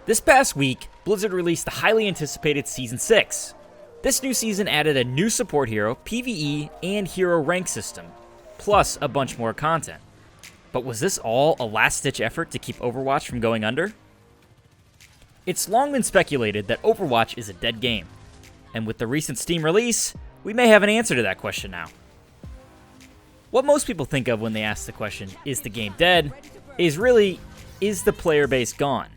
This past week, Blizzard released the highly anticipated Season 6. This new season added a new support hero, PvE, and hero rank system, plus a bunch more content. But was this all a last-ditch effort to keep Overwatch from going under? It's long been speculated that Overwatch is a dead game, and with the recent Steam release, we may have an answer to that question now. What most people think of when they ask the question, is the game dead, is really, is the player base gone?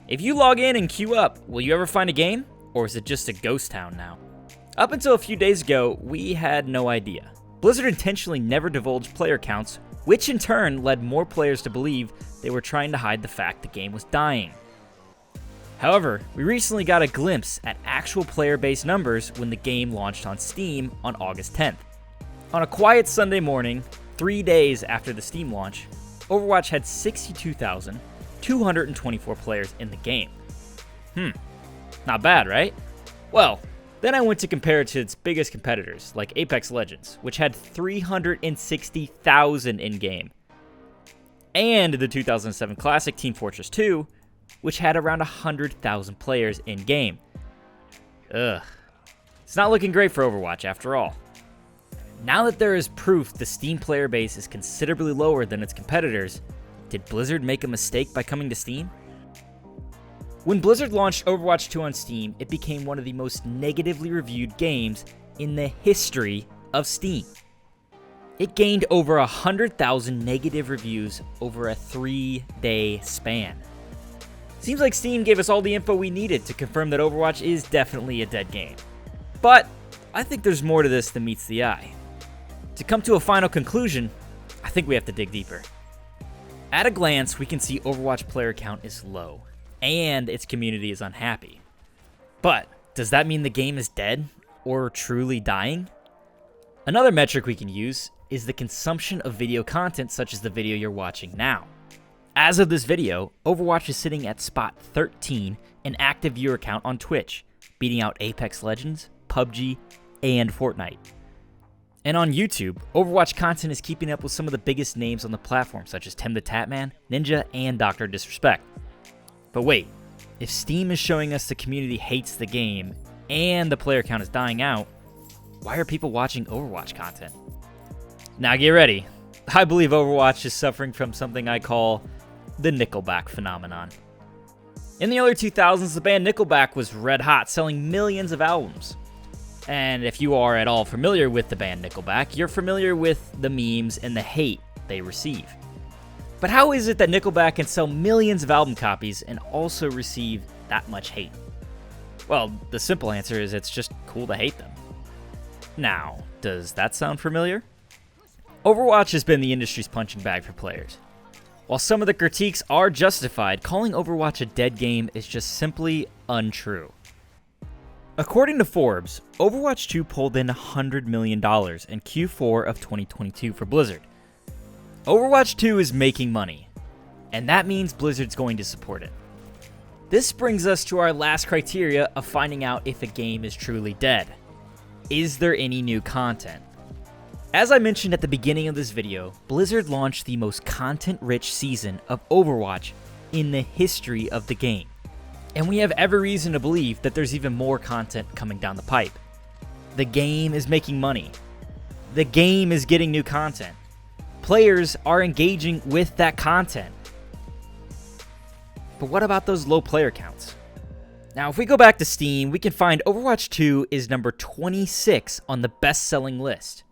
If you log in and queue up, will you ever find a game? Or is it just a ghost town now? Up until a few days ago, we had no idea. Blizzard intentionally never divulged player counts, which in turn led more players to believe they were trying to hide the fact the game was dying. However, we recently got a glimpse at actual player base numbers when the game launched on Steam on August 10th. On a quiet Sunday morning, 3 days after the Steam launch, Overwatch had 62,224 players in the game. Not bad, right? Well, then I went to compare it to its biggest competitors, like Apex Legends, which had 360,000 in-game, and the 2007 classic Team Fortress 2, which had around 100,000 players in-game. Ugh. It's not looking great for Overwatch after all. Now that there is proof the Steam player base is considerably lower than its competitors, did Blizzard make a mistake by coming to Steam? When Blizzard launched Overwatch 2 on Steam, it became one of the most negatively reviewed games in the history of Steam. It gained over 100,000 negative reviews over a 3-day span. Seems like Steam gave us all the info we needed to confirm that Overwatch is definitely a dead game. But I think there's more to this than meets the eye. To come to a final conclusion, I think we have to dig deeper. At a glance, we can see Overwatch player count is low, and its community is unhappy. But does that mean the game is dead or truly dying? Another metric we can use is the consumption of video content such as the video you're watching now. As of this video, Overwatch is sitting at spot 13 in active viewer count on Twitch, beating out Apex Legends, PUBG, and Fortnite. And on YouTube, Overwatch content is keeping up with some of the biggest names on the platform, such as Tim the Tatman, Ninja, and Dr. Disrespect. But wait, if Steam is showing us the community hates the game, and the player count is dying out, why are people watching Overwatch content? Now get ready. I believe Overwatch is suffering from something I call the Nickelback phenomenon. In the early 2000s, the band Nickelback was red hot, selling millions of albums. And if you are at all familiar with the band Nickelback, you're familiar with the memes and the hate they receive. But how is it that Nickelback can sell millions of album copies and also receive that much hate? Well, the simple answer is it's just cool to hate them. Now, does that sound familiar? Overwatch has been the industry's punching bag for players. While some of the critiques are justified, calling Overwatch a dead game is just simply untrue. According to Forbes, Overwatch 2 pulled in $100 million in Q4 of 2022 for Blizzard. Overwatch 2 is making money, and that means Blizzard's going to support it. This brings us to our last criteria of finding out if a game is truly dead. Is there any new content? As I mentioned at the beginning of this video, Blizzard launched the most content-rich season of Overwatch in the history of the game. And we have every reason to believe that there's even more content coming down the pipe. The game is making money. The game is getting new content. Players are engaging with that content. But what about those low player counts? Now, if we go back to Steam, we can find Overwatch 2 is number 26 on the best-selling list.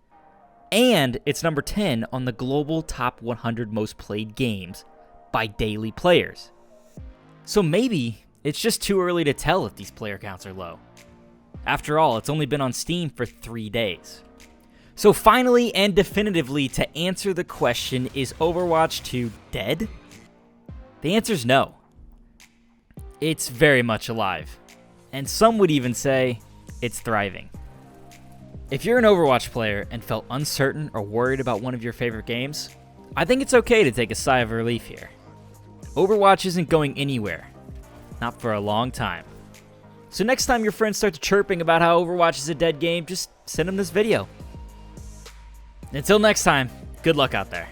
And it's number 10 on the global top 100 most played games by daily players. So maybe it's just too early to tell if these player counts are low. After all, it's only been on Steam for 3 days. So finally and definitively, to answer the question, is Overwatch 2 dead? The answer is no. It's very much alive. And some would even say it's thriving. If you're an Overwatch player and felt uncertain or worried about one of your favorite games, I think it's okay to take a sigh of relief here. Overwatch isn't going anywhere. Not for a long time. So next time your friends start chirping about how Overwatch is a dead game, just send them this video. Until next time, good luck out there.